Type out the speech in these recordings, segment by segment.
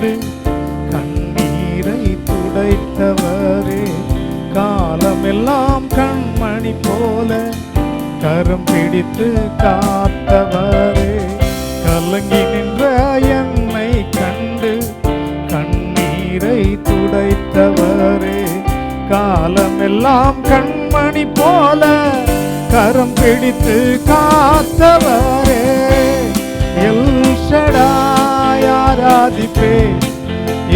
கண்டு கண்ணீரை துடைத்தவரே, காலமெல்லாம் கண்மணி போல கரம் பிடித்து காத்தவரே, கலங்கி நின்ற என்னை கண்டு கண்ணீரை துடைத்தவரே, காலமெல்லாம் கண்மணி போல கரம் பிடித்து காத்தவரே, எல் ஷடாய் ஆராதிப்பேன்,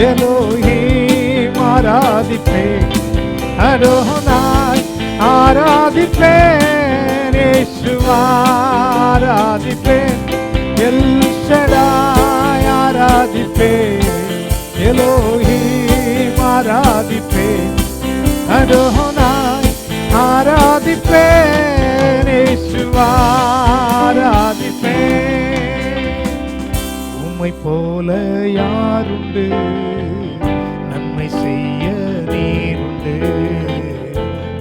எலோஹீம் ஆராதிப்பேன், அடோனாய் ஆராதிப்பேன், இயேசுவா ஆராதிப்பேன், எல் ஷடாய் ஆராதிப்பேன், எலோஹீம் ஆராதிப்பேன், அடோனாய் ஆராதிப்பேன், இயேசுவா ஆராதிப்பேன். உம்மை போல யாருண்டு, நன்மை செய்ய நீருண்டு,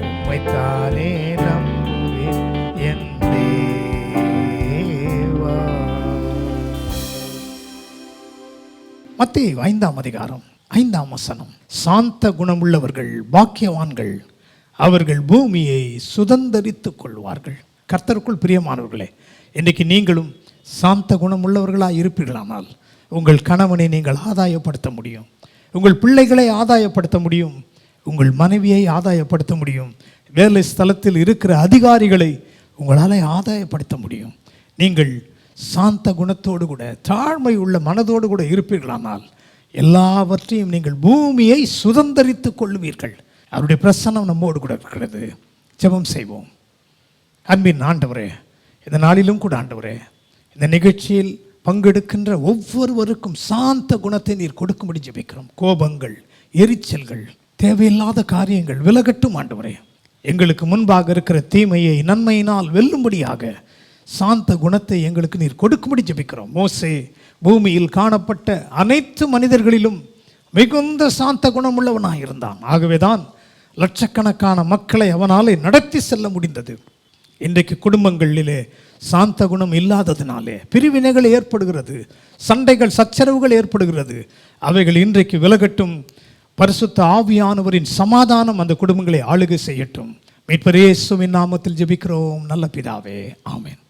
உம்மைத்தானே நம்புவேன் என் தேவா. மத்தேயு 5ஆம் அதிகாரம் 5ஆம் வசனம். சாந்த குணமுள்ளவர்கள் பாக்கியவான்கள், அவர்கள் பூமியை சுதந்தரித்துக் கொள்வார்கள். கர்த்தருக்குள் பிரியமானவர்களே, இன்றைக்கு நீங்களும் சாந்த குணமுள்ளவர்களாக இருப்பீர்களானால் உங்கள் கணவனை நீங்கள் ஆதாயப்படுத்த முடியும், உங்கள் பிள்ளைகளை ஆதாயப்படுத்த முடியும், உங்கள் மனைவியை ஆதாயப்படுத்த முடியும், வேலை ஸ்தலத்தில் இருக்கிற அதிகாரிகளை உங்களால் ஆதாயப்படுத்த முடியும். நீங்கள் சாந்த குணத்தோடு கூட தாழ்மை உள்ள மனதோடு கூட இருப்பீர்களானால் எல்லாவற்றையும் நீங்கள் பூமியை சுதந்தரித்துக் கொள்வீர்கள். அவருடைய பிரசன்னம் நம்மோடு கூட இருக்கிறது. ஜெபம் செய்வோம். அன்பின் ஆண்டவரே, இந்த நாளிலும் கூட ஆண்டவரே, இந்த நிகழ்ச்சியில் பங்கெடுக்கின்ற ஒவ்வொருவருக்கும் சாந்த குணத்தை நீர் கொடுக்கும்படி ஜெபிக்கிறோம். கோபங்கள், எரிச்சல்கள், தேவையில்லாத காரியங்கள் விலகட்டும் ஆண்டவரே. எங்களுக்கு முன்பாக இருக்கிற தீமையை நன்மையினால் வெல்லும்படியாக சாந்த குணத்தை எங்களுக்கு நீர் கொடுக்கும்படி ஜெபிக்கிறோம். மோசே பூமியில் காணப்பட்ட அனைத்து மனிதர்களிலும் மிகுந்த சாந்த குணமுள்ளவனாக இருந்தான். ஆகவேதான் லட்சக்கணக்கான மக்களை அவனாலே நடத்தி செல்ல முடிந்தது. இன்றைக்கு குடும்பங்களிலே சாந்த குணம் இல்லாததினாலே பிரிவினைகள் ஏற்படுகிறது, சண்டைகள் சச்சரவுகள் ஏற்படுகிறது. அவைகள் இன்றைக்கு விலகட்டும். பரிசுத்த ஆவியானவரின் சமாதானம் அந்த குடும்பங்களை ஆளுகை செய்யட்டும். மீட்பர் இயேசுவின் நாமத்தில் ஜெபிக்கிறோம் நல்ல பிதாவே, ஆமென்.